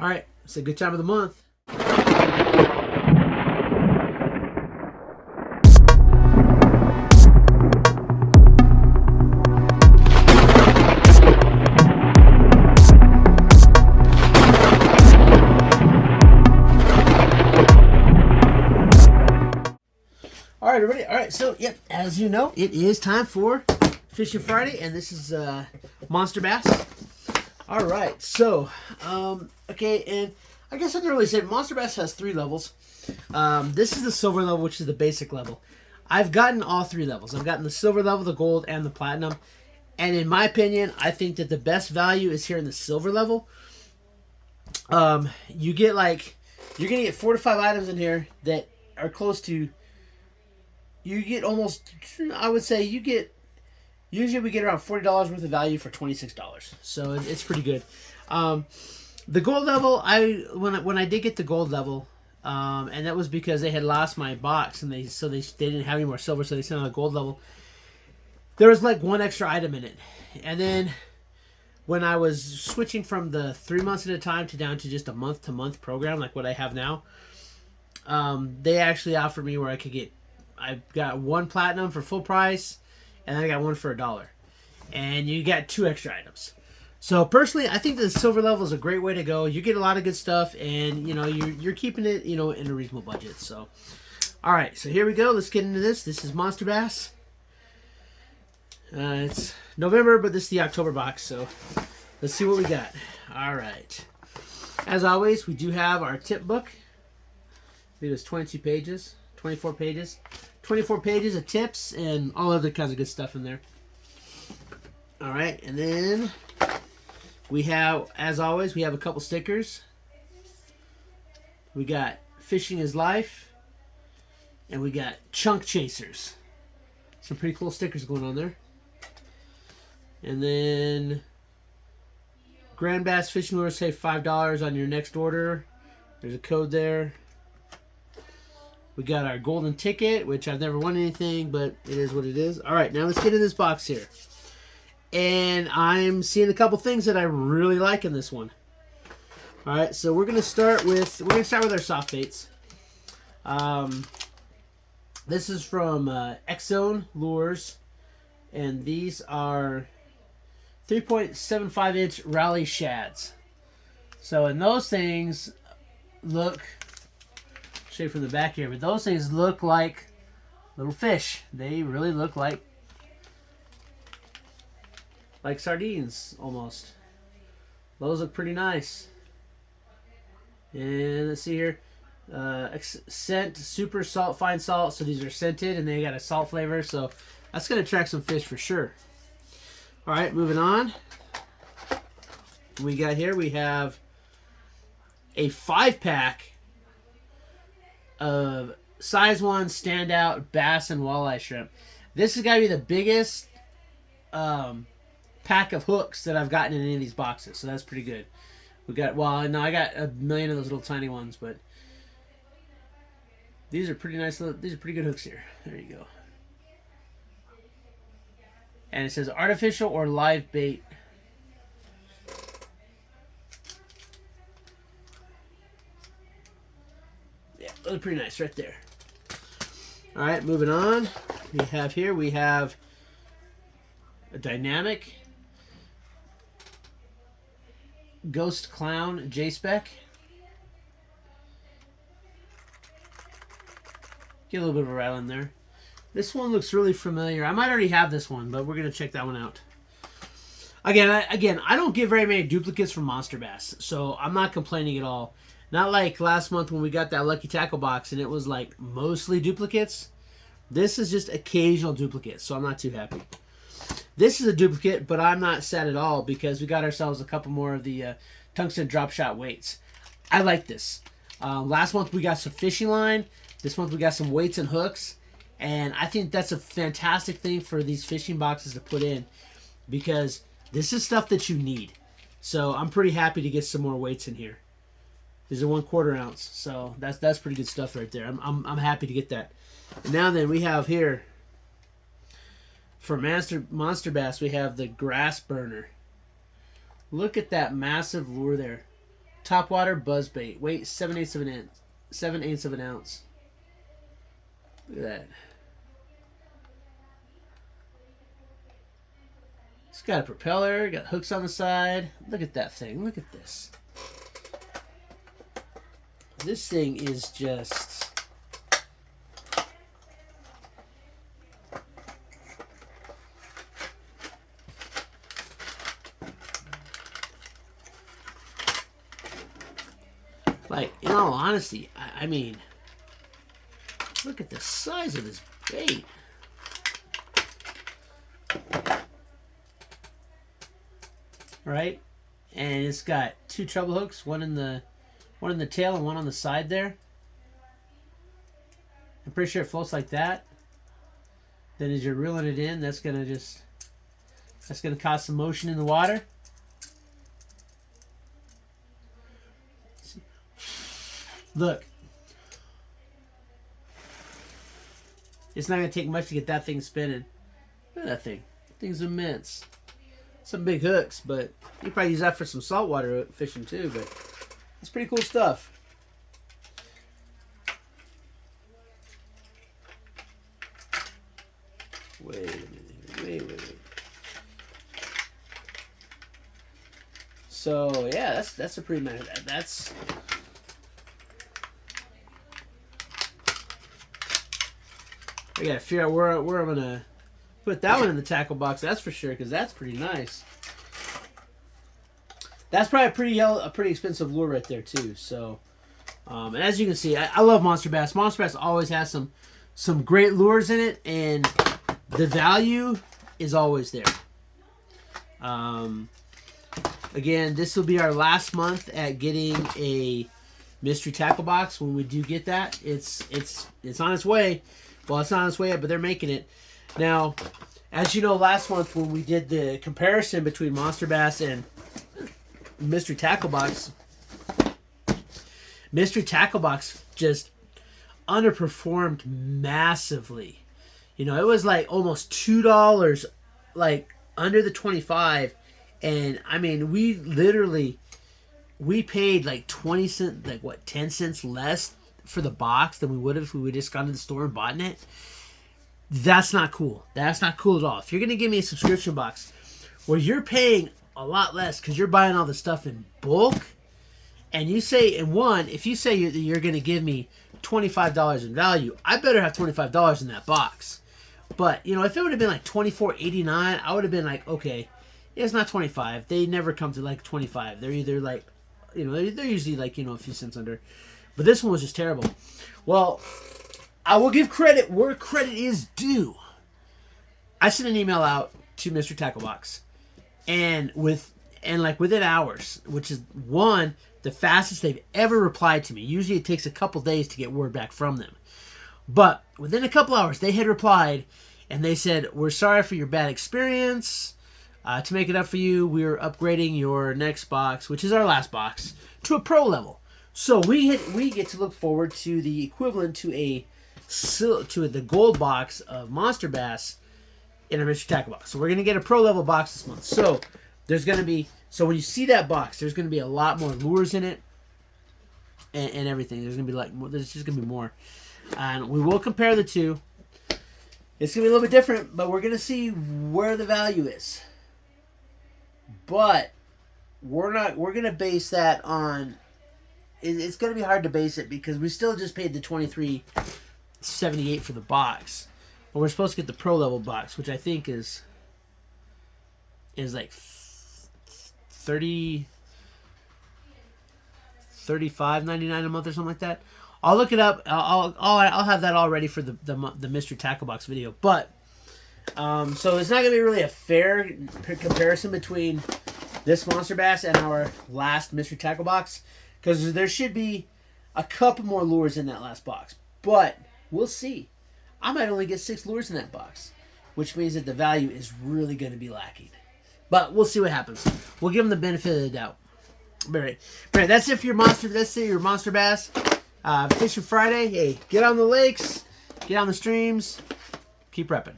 All right, it's a good time of the month. All right, everybody. All right, so yep, as you know, it is time for Fishing Friday, and this is Monster Bass. All right, so okay, and I guess I didn't really say Monster Bass has 3 levels. This is the silver level, which is the basic level. I've gotten all 3 levels. I've gotten the silver level, the gold, and the platinum. And in my opinion, I think that the best value is here in the silver level. You get you're gonna get 4 to 5 items in here that are close to. You get almost, I would say, usually we get around $40 worth of value for $26. So it's pretty good. The gold level, when I did get the gold level, and that was because they had lost my box, and they didn't have any more silver, so they sent out a gold level. There was like 1 extra item in it, and then when I was switching from the 3 months at a time to down to just a month-to-month program, like what I have now, they actually offered me where I got 1 platinum for full price, and then I got 1 for $1. And you got 2 extra items. So personally, I think the silver level is a great way to go. You get a lot of good stuff, and you're keeping it in a reasonable budget. So, all right, so here we go. Let's get into this. This is Monster Bass. It's November, but this is the October box. So let's see what we got. All right. As always, we do have our tip book. I think it's 22 pages, 24 pages. 24 pages of tips and all other kinds of good stuff in there. All right, and then we have, as always, we have a couple stickers. We got Fishing is Life, and we got Chunk Chasers. Some pretty cool stickers going on there. And then Grand Bass Fishing Lures save $5 on your next order. There's a code there. We got our golden ticket, which I've never won anything, but it is what it is. All right, now let's get in this box here. And I'm seeing a couple things that I really like in this one. All right, so we're gonna start with our soft baits. This is from X-Zone Lures, and these are 3.75-inch rally shads. So, and those things look. From the back here, but those things look like little fish. They really look like sardines almost. Those look pretty nice. And let's see here, scent super salt, fine salt. So these are scented and they got a salt flavor. So that's gonna attract some fish for sure. All right, moving on. We have a 5-pack of size 1 standout bass and walleye shrimp. This is gotta be the biggest pack of hooks that I've gotten in any of these boxes, so that's pretty good. I got a million of those little tiny ones, but these are pretty nice. These are pretty good hooks here. There you go. And it says artificial or live bait. Yeah, those are pretty nice right there. All right, moving on. We have a dynamic Ghost Clown J-Spec. Get a little bit of a rattle in there. This one looks really familiar. I might already have this one, but we're going to check that one out. Again, I don't get very many duplicates from Monster Bass, so I'm not complaining at all. Not like last month when we got that Lucky Tackle box and it was like mostly duplicates. This is just occasional duplicates, so I'm not too happy. This is a duplicate, but I'm not sad at all because we got ourselves a couple more of the tungsten drop shot weights. I like this. Last month we got some fishing line. This month we got some weights and hooks. And I think that's a fantastic thing for these fishing boxes to put in because this is stuff that you need. So I'm pretty happy to get some more weights in here. These are 1/4 ounce, so that's pretty good stuff right there. I'm happy to get that. And now then we have here for Monster Bass we have the grass burner. Look at that massive lure there. Topwater buzzbait. Weight 7/8 of an ounce. 7/8 of an ounce. Look at that. It's got a propeller, got hooks on the side. Look at that thing. Look at this. This thing is just... like, in all honesty, I mean, look at the size of this bait. Right? And it's got 2 treble hooks, one in the tail and one on the side there. I'm pretty sure it floats like that. Then as you're reeling it in, that's gonna cause some motion in the water. Look. It's not going to take much to get that thing spinning. Look at that thing. That thing's immense. Some big hooks, but you probably use that for some saltwater fishing too, but it's pretty cool stuff. Wait a minute. Wait. So, yeah, that's a pretty nice... That's... I gotta figure out where I'm gonna put that one in the tackle box. That's for sure, because that's pretty nice. That's probably a pretty expensive lure right there too. So, and as you can see, I love Monster Bass. Monster Bass always has some great lures in it, and the value is always there. Again, this will be our last month at getting a mystery tackle box. When we do get that, it's on its way. Well, it's not on its way yet, but they're making it. Now, as you know, last month when we did the comparison between Monster Bass and Mystery Tackle Box, Mystery Tackle Box just underperformed massively. You know, it was like almost $2, like under the 25, and I mean, we paid like 20 cents, like what, 10 cents less for the box than we would have if we would just gone to the store and bought it. That's not cool. That's not cool at all. If you're going to give me a subscription box where you're paying a lot less because you're buying all the stuff in bulk, and you say, if you say you're going to give me $25 in value, I better have $25 in that box. But, you know, if it would have been like $24.89, I would have been like, okay, it's not 25. They never come to like 25. They're either like, you know, they're usually like, you know, a few cents under. But this one was just terrible. Well, I will give credit where credit is due. I sent an email out to Mr. Tackle Box, and within hours, which is the fastest they've ever replied to me. Usually it takes a couple days to get word back from them. But within a couple hours, they had replied, and they said, "We're sorry for your bad experience. To make it up for you, we're upgrading your next box, which is our last box, to a pro level." So we get to look forward to the equivalent to the gold box of Monster Bass in our Mystery Tackle Box. So we're going to get a pro level box this month. So when you see that box, there's going to be a lot more lures in it and everything. There's just going to be more. And we will compare the two. It's going to be a little bit different, but we're going to see where the value is. But we're going to base that on... It's going to be hard to base it because we still just paid the $23.78 for the box. But we're supposed to get the pro level box, which I think is like $35.99 a month or something like that. I'll look it up. I'll have that all ready for the Mystery Tackle Box video. But so it's not going to be really a fair comparison between this Monster Bass and our last Mystery Tackle Box, because there should be a couple more lures in that last box. But we'll see. I might only get 6 lures in that box, which means that the value is really going to be lacking. But we'll see what happens. We'll give them the benefit of the doubt. All right. That's it for your Monster Bass. Fishing Friday. Hey, get on the lakes, get on the streams, keep repping.